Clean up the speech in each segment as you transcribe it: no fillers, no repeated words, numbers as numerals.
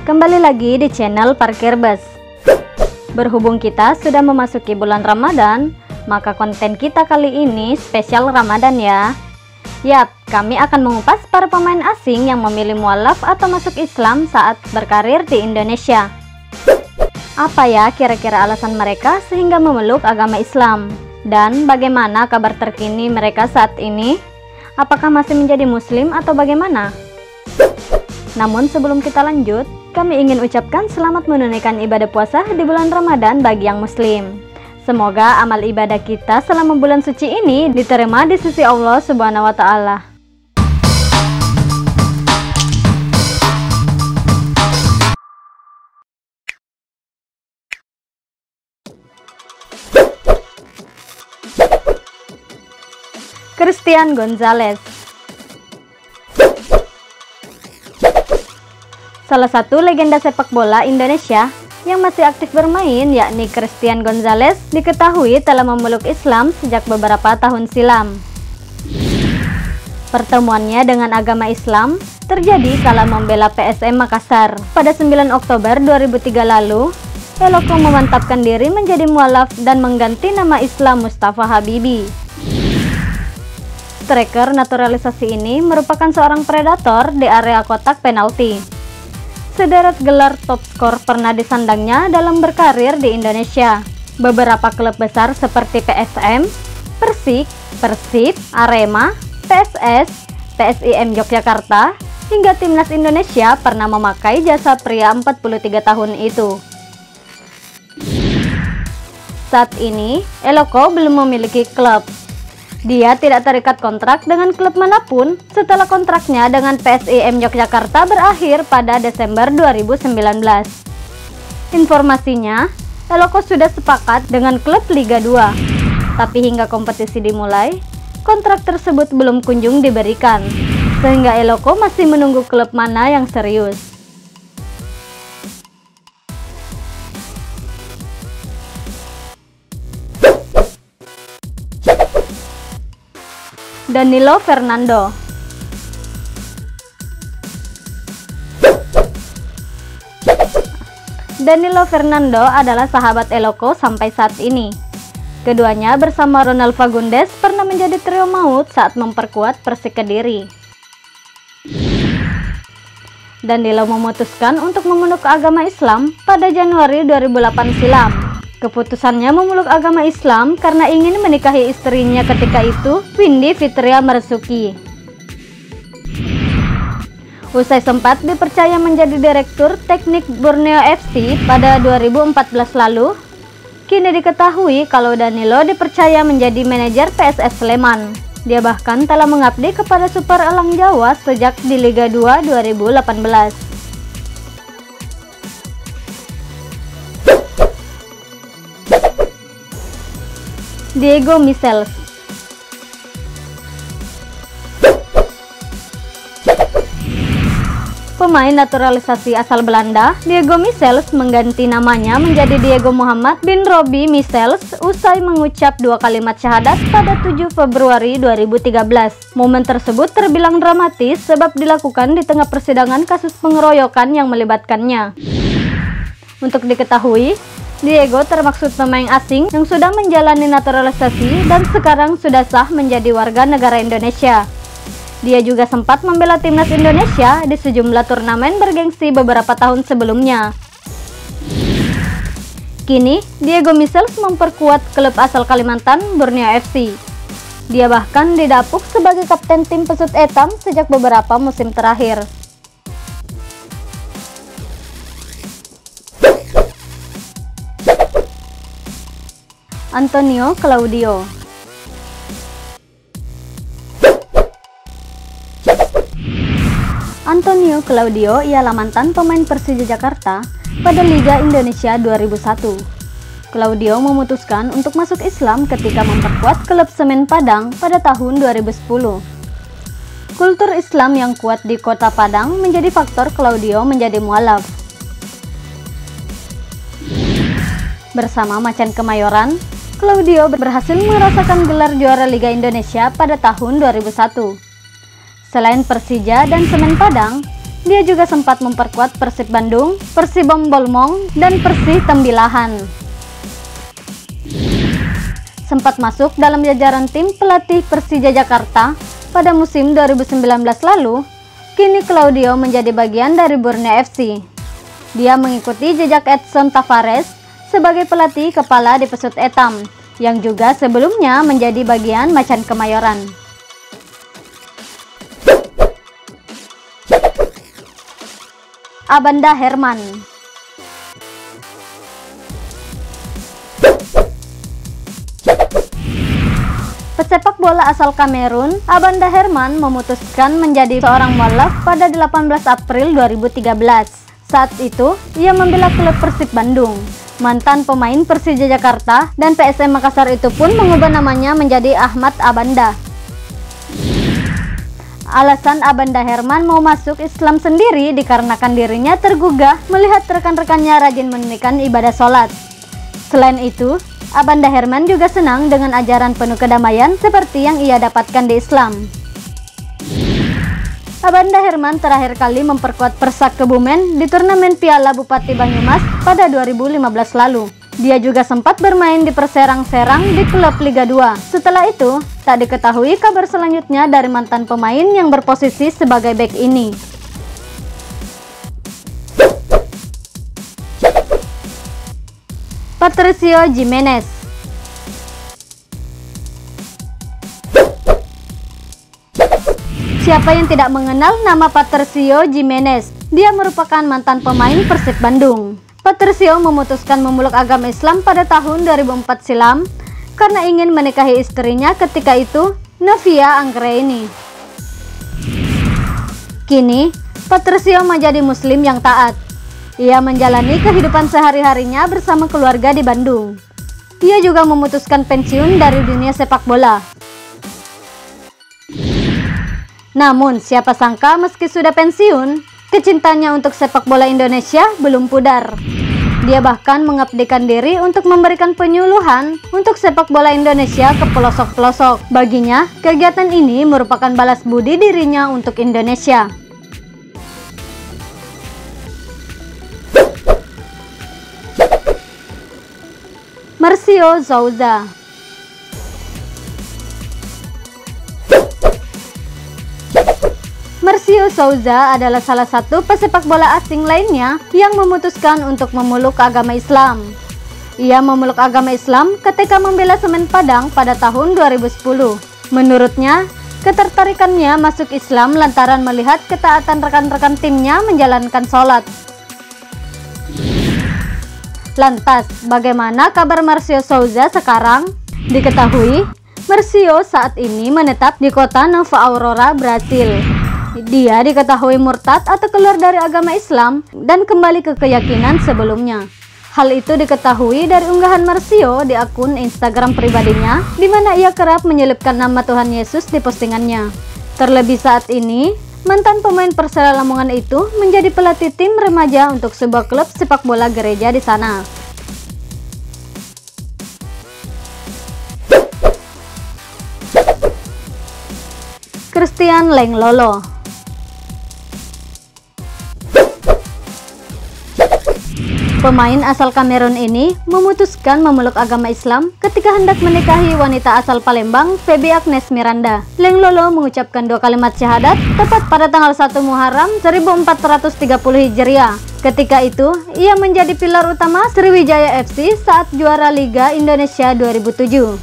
Kembali lagi di channel Parkir Bus. Berhubung kita sudah memasuki bulan Ramadan, maka konten kita kali ini spesial Ramadan ya. Yap, kami akan mengupas para pemain asing yang memilih mualaf atau masuk Islam saat berkarir di Indonesia. Apa ya kira-kira alasan mereka sehingga memeluk agama Islam? Dan bagaimana kabar terkini mereka saat ini? Apakah masih menjadi muslim atau bagaimana? Namun sebelum kita lanjut, kami ingin ucapkan selamat menunaikan ibadah puasa di bulan Ramadan bagi yang muslim. Semoga amal ibadah kita selama bulan suci ini diterima di sisi Allah Subhanahu wa Ta'ala. Christian Gonzalez. Salah satu legenda sepak bola Indonesia yang masih aktif bermain, yakni Christian Gonzalez, diketahui telah memeluk Islam sejak beberapa tahun silam. Pertemuannya dengan agama Islam terjadi kala membela PSM Makassar. Pada 9 Oktober 2003 lalu, Eloko memantapkan diri menjadi mualaf dan mengganti nama Islam Mustafa Habibi. Striker naturalisasi ini merupakan seorang predator di area kotak penalti. Sederet gelar top skor pernah disandangnya dalam berkarir di Indonesia. Beberapa klub besar seperti PSM, Persik, Persib, Arema, PSS, PSIM Yogyakarta, hingga Timnas Indonesia pernah memakai jasa pria 43 tahun itu. Saat ini, Eloko belum memiliki klub. Dia tidak terikat kontrak dengan klub manapun setelah kontraknya dengan PSIM Yogyakarta berakhir pada Desember 2019. Informasinya, Eloko sudah sepakat dengan klub Liga 2. Tapi hingga kompetisi dimulai, kontrak tersebut belum kunjung diberikan, sehingga Eloko masih menunggu klub mana yang serius. Danilo Fernando. Danilo Fernando adalah sahabat Eloko sampai saat ini. Keduanya bersama Ronald Fagundes pernah menjadi trio maut saat memperkuat Persik Kediri. Danilo memutuskan untuk memeluk agama Islam pada Januari 2008 silam. Keputusannya memeluk agama Islam karena ingin menikahi istrinya ketika itu, Windy Fitria Marzuki. Usai sempat dipercaya menjadi direktur teknik Borneo FC pada 2014 lalu, kini diketahui kalau Danilo dipercaya menjadi manajer PSS Sleman. Dia bahkan telah mengabdi kepada Super Elang Jawa sejak di Liga 2 2018. Diego Michels. Pemain naturalisasi asal Belanda, Diego Michels mengganti namanya menjadi Diego Muhammad bin Robi Michels usai mengucap 2 kalimat syahadat pada 7 Februari 2013. Momen tersebut terbilang dramatis sebab dilakukan di tengah persidangan kasus pengeroyokan yang melibatkannya. Untuk diketahui, Diego termaksud pemain asing yang sudah menjalani naturalisasi dan sekarang sudah sah menjadi warga negara Indonesia. Dia juga sempat membela timnas Indonesia di sejumlah turnamen bergengsi beberapa tahun sebelumnya. Kini, Diego Michels memperkuat klub asal Kalimantan, Borneo FC. Dia bahkan didapuk sebagai kapten tim Pesut Etam sejak beberapa musim terakhir. Antonio Claudio. Antonio Claudio ialah mantan pemain Persija Jakarta pada Liga Indonesia 2001. Claudio memutuskan untuk masuk Islam ketika memperkuat klub Semen Padang pada tahun 2010. Kultur Islam yang kuat di kota Padang menjadi faktor Claudio menjadi mualaf. Bersama Macan Kemayoran, Claudio berhasil merasakan gelar juara Liga Indonesia pada tahun 2001. Selain Persija dan Semen Padang, dia juga sempat memperkuat Persib Bandung, Persibom Bolmong, dan Persih Tembilahan. Sempat masuk dalam jajaran tim pelatih Persija Jakarta pada musim 2019 lalu, kini Claudio menjadi bagian dari Borneo FC. Dia mengikuti jejak Edson Tavares sebagai pelatih kepala di Pesut Etam, yang juga sebelumnya menjadi bagian Macan Kemayoran. Abanda Herman. Pesepak bola asal Kamerun, Abanda Herman memutuskan menjadi seorang mualaf pada 18 April 2013. Saat itu, ia membela klub Persib Bandung. Mantan pemain Persija Jakarta dan PSM Makassar itu pun mengubah namanya menjadi Ahmad Abanda. Alasan Abanda Herman mau masuk Islam sendiri dikarenakan dirinya tergugah melihat rekan-rekannya rajin menunaikan ibadah sholat. Selain itu, Abanda Herman juga senang dengan ajaran penuh kedamaian seperti yang ia dapatkan di Islam. Abanda Herman terakhir kali memperkuat Persak Kebumen di turnamen Piala Bupati Banyumas pada 2015 lalu. Dia juga sempat bermain di Perserang-Serang di klub Liga 2. Setelah itu, tak diketahui kabar selanjutnya dari mantan pemain yang berposisi sebagai bek ini. Patricio Jimenez. Siapa yang tidak mengenal nama Patricio Jimenez? Dia merupakan mantan pemain Persib Bandung. Patricio memutuskan memeluk agama Islam pada tahun 2004 silam karena ingin menikahi istrinya ketika itu, Novia Anggraini. Kini, Patricio menjadi muslim yang taat. Ia menjalani kehidupan sehari-harinya bersama keluarga di Bandung. Ia juga memutuskan pensiun dari dunia sepak bola. Namun, siapa sangka meski sudah pensiun, kecintanya untuk sepak bola Indonesia belum pudar. Dia bahkan mengabdikan diri untuk memberikan penyuluhan untuk sepak bola Indonesia ke pelosok-pelosok. Baginya, kegiatan ini merupakan balas budi dirinya untuk Indonesia. Marcio Souza. Marcio Souza adalah salah satu pesepak bola asing lainnya yang memutuskan untuk memeluk agama Islam. Ia memeluk agama Islam ketika membela Semen Padang pada tahun 2010. Menurutnya, ketertarikannya masuk Islam lantaran melihat ketaatan rekan-rekan timnya menjalankan sholat. Lantas, bagaimana kabar Marcio Souza sekarang? Diketahui, Marcio saat ini menetap di kota Nova Aurora, Brasil. Dia diketahui murtad atau keluar dari agama Islam dan kembali ke keyakinan sebelumnya. Hal itu diketahui dari unggahan Marcio di akun Instagram pribadinya, di mana ia kerap menyelipkan nama Tuhan Yesus di postingannya. Terlebih saat ini, mantan pemain Persela Lamongan itu menjadi pelatih tim remaja untuk sebuah klub sepak bola gereja di sana. Christian Lenglolo. Pemain asal Kamerun ini memutuskan memeluk agama Islam ketika hendak menikahi wanita asal Palembang, Feby Agnes Miranda. Lenglolo mengucapkan 2 kalimat syahadat tepat pada tanggal 1 Muharram 1430 Hijriah. Ketika itu, ia menjadi pilar utama Sriwijaya FC saat juara Liga Indonesia 2007.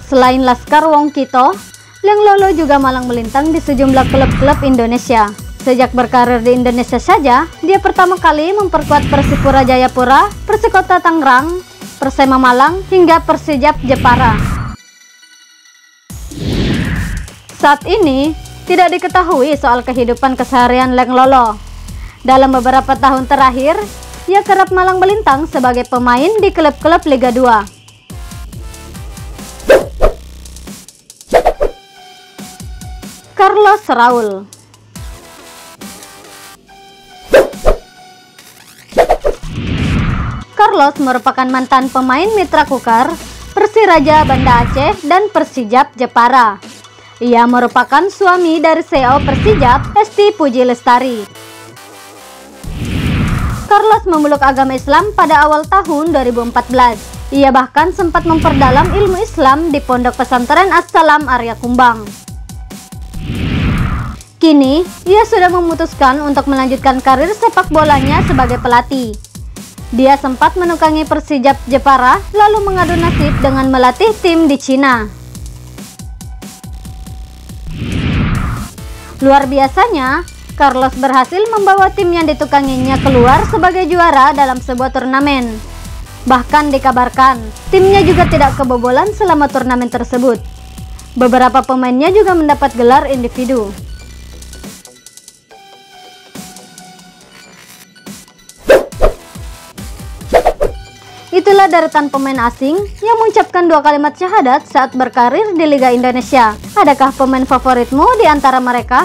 Selain Laskar Wong Kito, Lenglolo juga malang melintang di sejumlah klub-klub Indonesia. Sejak berkarir di Indonesia saja, dia pertama kali memperkuat Persipura Jayapura, Persikota Tangerang, Persema Malang, hingga Persijap Jepara. Saat ini, tidak diketahui soal kehidupan keseharian Lenglolo. Dalam beberapa tahun terakhir, ia kerap malang melintang sebagai pemain di klub-klub Liga 2. Carlos Raul. Carlos merupakan mantan pemain Mitra Kukar, Persiraja Banda Aceh, dan Persijap Jepara. Ia merupakan suami dari CEO Persijap, Esti Puji Lestari. Carlos memeluk agama Islam pada awal tahun 2014. Ia bahkan sempat memperdalam ilmu Islam di Pondok Pesantren As-Salam Arya Kumbang. Kini, ia sudah memutuskan untuk melanjutkan karir sepak bolanya sebagai pelatih. Dia sempat menukangi Persijap Jepara, lalu mengadu nasib dengan melatih tim di Cina. Luar biasanya, Carlos berhasil membawa tim yang ditukanginya keluar sebagai juara dalam sebuah turnamen. Bahkan dikabarkan, timnya juga tidak kebobolan selama turnamen tersebut. Beberapa pemainnya juga mendapat gelar individu. Itulah deretan pemain asing yang mengucapkan 2 kalimat syahadat saat berkarir di Liga Indonesia. Adakah pemain favoritmu di antara mereka?